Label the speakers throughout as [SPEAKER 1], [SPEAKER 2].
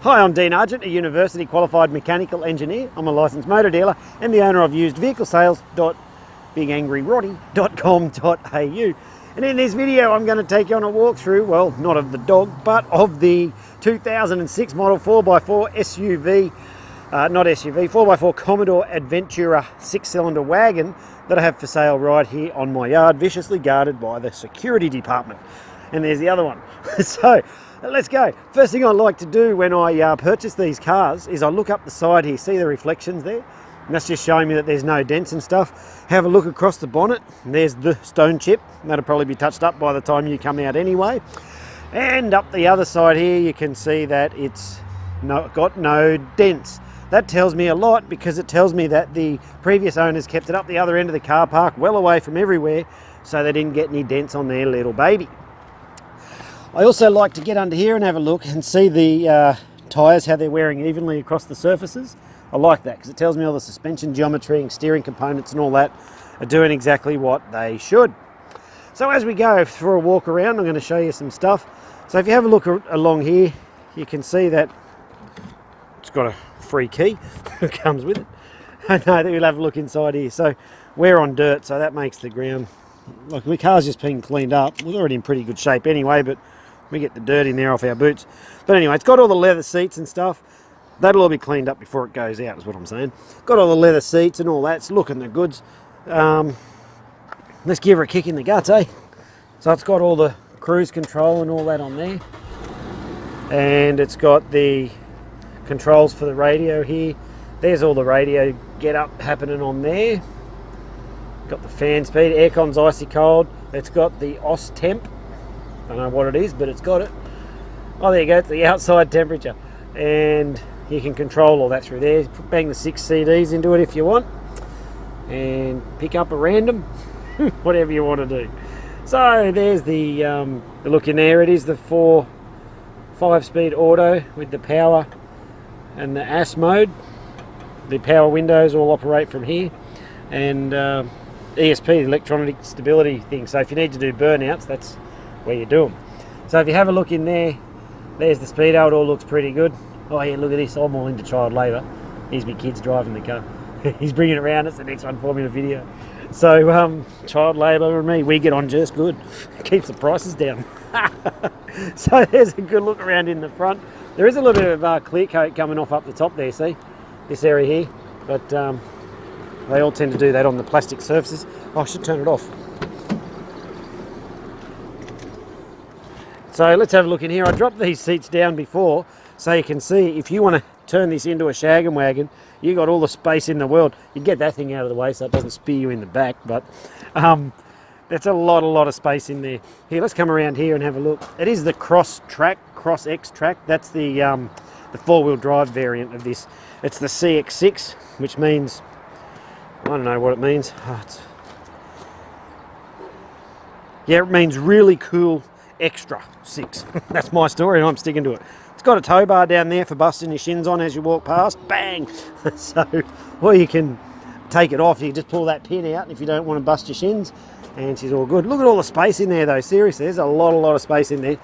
[SPEAKER 1] Hi, I'm Dean Argent, a university qualified mechanical engineer. I'm a licensed motor dealer and the owner of usedvehiclesales.bigangryroddy.com.au. And in this video, I'm going to take you on a walkthrough, well, not of the dog, but of the 2006 model 4x4 SUV, 4x4 Commodore Adventra 6-cylinder wagon that I have for sale right here on my yard, viciously guarded by the security department. And there's the other one. So let's go. First thing I like to do when I purchase these cars is I look up the side here, see the reflections there? And that's just showing me that there's no dents and stuff. Have a look across the bonnet, and there's the stone chip. That'll probably be touched up by the time you come out anyway. And up the other side here, you can see that it's got no dents. That tells me a lot because it tells me that the previous owners kept it up the other end of the car park, well away from everywhere, so they didn't get any dents on their little baby. I also like to get under here and have a look and see the tyres, how they're wearing evenly across the surfaces. I like that because it tells me all the suspension geometry and steering components and all that are doing exactly what they should. So as we go for a walk around, I'm going to show you some stuff. So if you have a look along here, you can see that it's got a free key that comes with it. I know that we'll have a look inside here. So we're on dirt, so that makes the ground, like the car's just been cleaned up. We're already in pretty good shape anyway, but we get the dirt in there off our boots. But anyway, it's got all the leather seats and stuff. That'll all be cleaned up before it goes out, is what I'm saying. Got all the leather seats and all that. It's looking the goods. Let's give her a kick in the guts, eh? So it's got all the cruise control and all that on there. And it's got the controls for the radio here. There's all the radio get up happening on there. Got the fan speed. Aircon's icy cold. It's got the OS temp. Don't know what it is, but it's got it. Oh, there you go. It's the outside temperature. And you can control all that through there. Bang the 6 CDs into it if you want. And pick up a random. Whatever you want to do. So there's the look in there. It is the 5-speed auto with the power and the AS mode. The power windows all operate from here. And ESP, the electronic stability thing. So if you need to do burnouts, that's where you do them. So if you have a look in there, there's the speedo. It all looks pretty good. Oh yeah, look at this. I'm all into child labour. Here's my kids driving the car. He's bringing it around. It's the next one for me in the video. So child labour and me, we get on just good. Keeps the prices down. So there's a good look around in the front. There is a little bit of clear coat coming off up the top there, see? This area here. But they all tend to do that on the plastic surfaces. Oh, I should turn it off. So let's have a look in here. I dropped these seats down before so you can see if you want to turn this into a shaggin' wagon, you got all the space in the world. You get that thing out of the way so it doesn't spear you in the back, but that's a lot of space in there. Here, let's come around here and have a look. It is the Cross X track. That's the 4-wheel drive variant of this. It's the CX6, which means, I don't know what it means. Yeah, it means really cool extra 6. That's my story and I'm sticking to it. It's got a tow bar down there for busting your shins on as you walk past. Bang! So, well, you can take it off. You can just pull that pin out if you don't want to bust your shins. And she's all good. Look at all the space in there though. Seriously, there's a lot of space in there.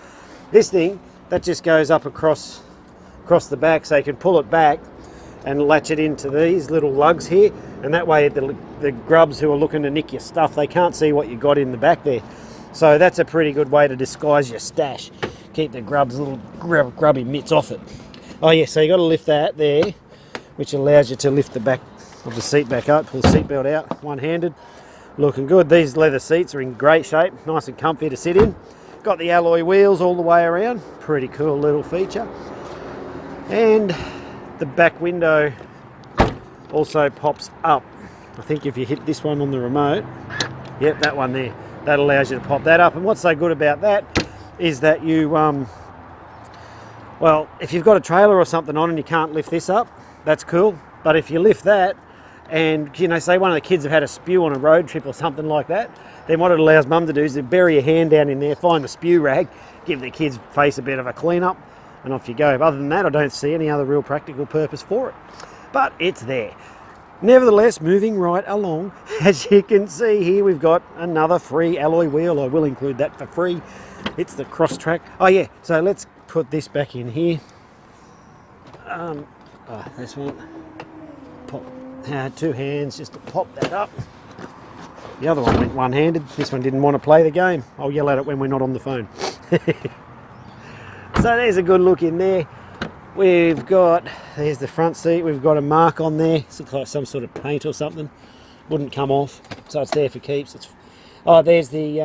[SPEAKER 1] This thing, that just goes up across the back, so you can pull it back and latch it into these little lugs here. And that way the grubs who are looking to nick your stuff, they can't see what you got in the back there. So that's a pretty good way to disguise your stash. Keep the grubs, little grubby mitts off it. Oh yeah, so you got to lift that there, which allows you to lift the back of the seat back up, pull the seat belt out one-handed. Looking good. These leather seats are in great shape, nice and comfy to sit in. Got the alloy wheels all the way around, pretty cool little feature. And the back window also pops up. I think if you hit this one on the remote, yep, that one there. That allows you to pop that up. And what's so good about that is that you, well, if you've got a trailer or something on and you can't lift this up, that's cool. But if you lift that and, you know, say one of the kids have had a spew on a road trip or something like that, then what it allows mum to do is to bury your hand down in there, find the spew rag, give the kid's face a bit of a clean up, and off you go. But other than that, I don't see any other real practical purpose for it. But it's there. Nevertheless, moving right along, as you can see here, we've got another free alloy wheel. I will include that for free. It's the Cross Track. Oh yeah, so let's put this back in here. This one, pop, 2 hands just to pop that up. The other one went one-handed. This one didn't want to play the game. I'll yell at it when we're not on the phone. So there's a good look in there. We've got, there's the front seat. We've got a mark on there. It looks like some sort of paint or something. Wouldn't come off, so it's there for keeps. There's the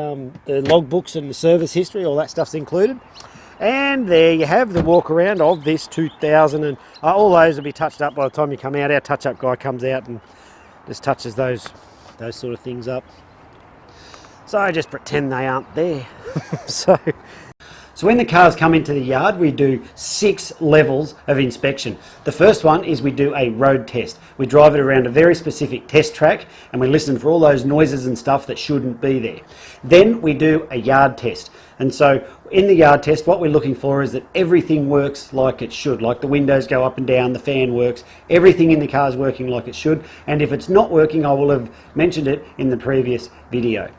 [SPEAKER 1] logbooks and the service history. All that stuff's included. And there you have the walk around of this 2000, and all those will be touched up by the time you come out. Our touch-up guy comes out and just touches those sort of things up. So I just pretend they aren't there. So when the cars come into the yard, we do 6 levels of inspection. The first one is we do a road test. We drive it around a very specific test track and we listen for all those noises and stuff that shouldn't be there. Then we do a yard test. And so in the yard test, what we're looking for is that everything works like it should, like the windows go up and down, the fan works, everything in the car is working like it should. And if it's not working, I will have mentioned it in the previous video.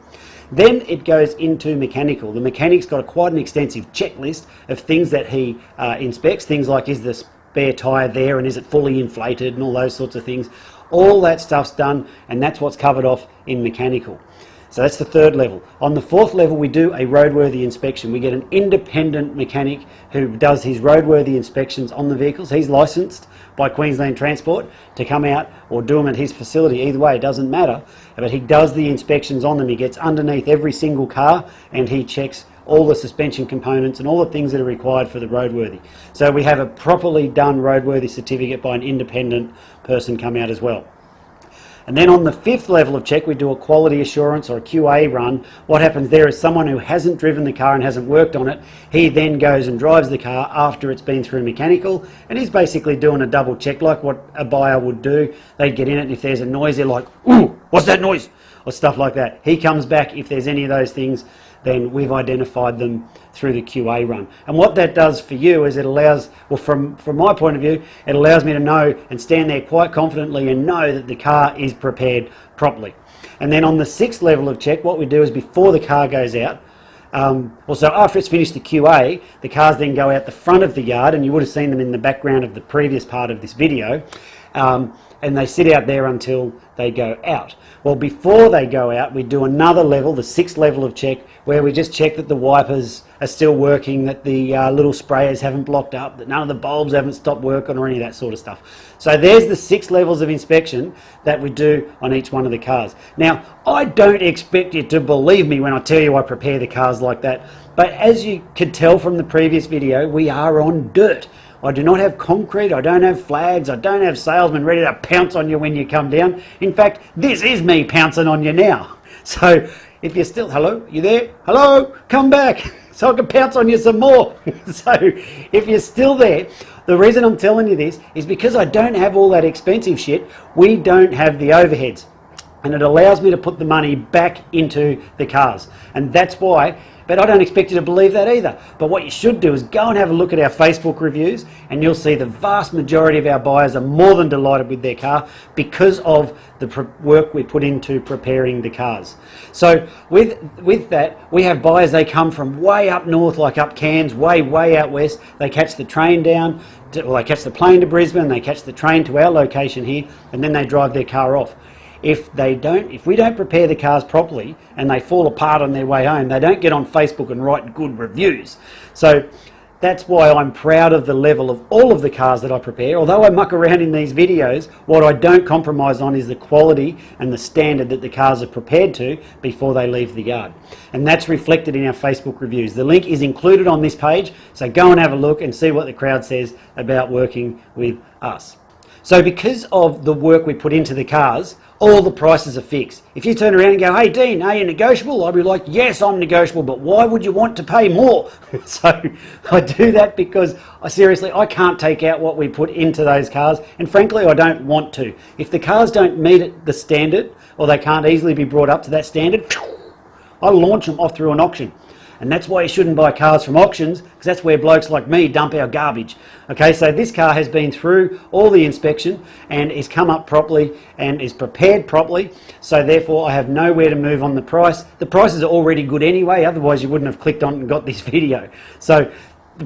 [SPEAKER 1] Then it goes into mechanical. The mechanic's got quite an extensive checklist of things that he inspects, things like is the spare tyre there and is it fully inflated and all those sorts of things. All that stuff's done and that's what's covered off in mechanical. So that's the 3rd level. On the 4th level we do a roadworthy inspection. We get an independent mechanic who does his roadworthy inspections on the vehicles. He's licensed by Queensland Transport to come out or do them at his facility. Either way, it doesn't matter. But he does the inspections on them. He gets underneath every single car and he checks all the suspension components and all the things that are required for the roadworthy. So we have a properly done roadworthy certificate by an independent person come out as well. And then on the 5th level of check, we do a quality assurance or a QA run. What happens there is someone who hasn't driven the car and hasn't worked on it, he then goes and drives the car after it's been through mechanical, and he's basically doing a double check like what a buyer would do. They'd get in it and if there's a noise, they're like, "Ooh, what's that noise?" or stuff like that. He comes back, if there's any of those things, then we've identified them through the QA run. And what that does for you is it allows, well from my point of view, it allows me to know and stand there quite confidently and know that the car is prepared properly. And then on the 6th level of check, what we do is before the car goes out, so after it's finished the QA, the cars then go out the front of the yard, and you would have seen them in the background of the previous part of this video, and they sit out there until they go out. Well, before they go out, we do another level, the 6th level of check, where we just check that the wipers are still working, that the little sprayers haven't blocked up, that none of the bulbs haven't stopped working or any of that sort of stuff. So there's the 6 levels of inspection that we do on each one of the cars. Now, I don't expect you to believe me when I tell you I prepare the cars like that, but as you could tell from the previous video, we are on dirt. I do not have concrete, I don't have flags, I don't have salesmen ready to pounce on you when you come down. In fact, this is me pouncing on you now. So if you're still, hello, you there? Hello, come back so I can pounce on you some more. So if you're still there, the reason I'm telling you this is because I don't have all that expensive shit. We don't have the overheads. And it allows me to put the money back into the cars. And that's why, but I don't expect you to believe that either. But what you should do is go and have a look at our Facebook reviews and you'll see the vast majority of our buyers are more than delighted with their car because of the work we put into preparing the cars. So with that, we have buyers, they come from way up north, like up Cairns, way out west. They catch the train down, they catch the plane to Brisbane, they catch the train to our location here, and then they drive their car off. If we don't prepare the cars properly and they fall apart on their way home, they don't get on Facebook and write good reviews. So that's why I'm proud of the level of all of the cars that I prepare. Although I muck around in these videos, what I don't compromise on is the quality and the standard that the cars are prepared to before they leave the yard. And that's reflected in our Facebook reviews. The link is included on this page, so go and have a look and see what the crowd says about working with us. So because of the work we put into the cars, all the prices are fixed. If you turn around and go, "Hey Dean, are you negotiable?" I'll be like, "Yes, I'm negotiable, but why would you want to pay more?" So I do that because I can't take out what we put into those cars, and frankly I don't want to. If the cars don't meet the standard or they can't easily be brought up to that standard, I launch them off through an auction. And that's why you shouldn't buy cars from auctions, because that's where blokes like me dump our garbage. Okay, so this car has been through all the inspection and is come up properly and is prepared properly, so therefore I have nowhere to move on the price. The prices are already good anyway, otherwise you wouldn't have clicked on and got this video. So The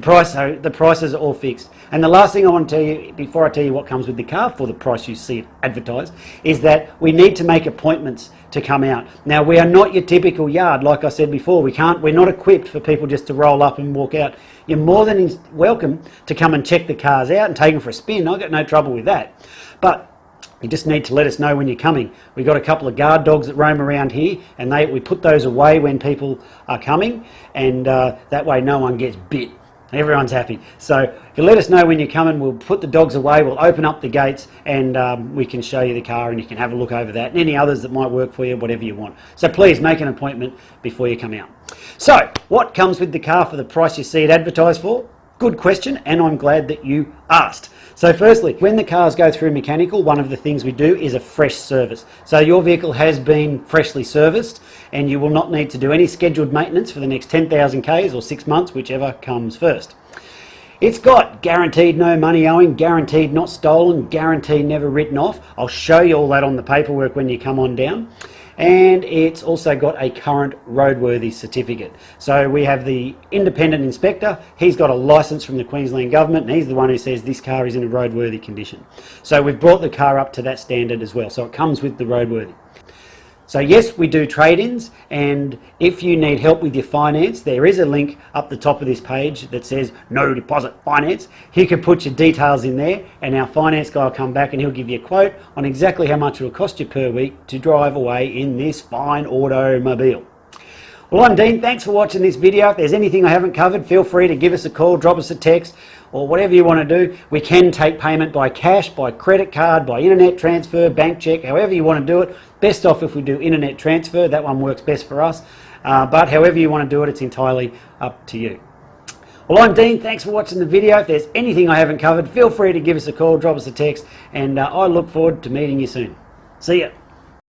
[SPEAKER 1] prices are all fixed. And the last thing I want to tell you, before I tell you what comes with the car for the price you see it advertised, is that we need to make appointments to come out. Now, we are not your typical yard, like I said before. We're not equipped for people just to roll up and walk out. You're more than welcome to come and check the cars out and take them for a spin. I've got no trouble with that. But you just need to let us know when you're coming. We've got a couple of guard dogs that roam around here, and we put those away when people are coming, and that way no one gets bit. Everyone's happy. So if you let us know when you're coming, we'll put the dogs away, we'll open up the gates, and we can show you the car, and you can have a look over that, and any others that might work for you, whatever you want. So please make an appointment before you come out. So what comes with the car for the price you see it advertised for? Good question, and I'm glad that you asked. So firstly, when the cars go through mechanical, one of the things we do is a fresh service. So your vehicle has been freshly serviced, and you will not need to do any scheduled maintenance for the next 10,000 Ks or 6 months, whichever comes first. It's got guaranteed no money owing, guaranteed not stolen, guaranteed never written off. I'll show you all that on the paperwork when you come on down. And it's also got a current roadworthy certificate. So we have the independent inspector. He's got a license from the Queensland government, and he's the one who says this car is in a roadworthy condition. So we've brought the car up to that standard as well. So it comes with the roadworthy. So yes, we do trade-ins, and if you need help with your finance, there is a link up the top of this page that says no deposit finance. You can put your details in there, and our finance guy will come back and he'll give you a quote on exactly how much it will cost you per week to drive away in this fine automobile. Well, I'm Dean. Thanks for watching this video. If there's anything I haven't covered, feel free to give us a call, drop us a text, or whatever you want to do. We can take payment by cash, by credit card, by internet transfer, bank check, however you want to do it. Best off if we do internet transfer. That one works best for us. But however you want to do it, it's entirely up to you. Well, I'm Dean. Thanks for watching the video. If there's anything I haven't covered, feel free to give us a call, drop us a text, and I look forward to meeting you soon. See ya.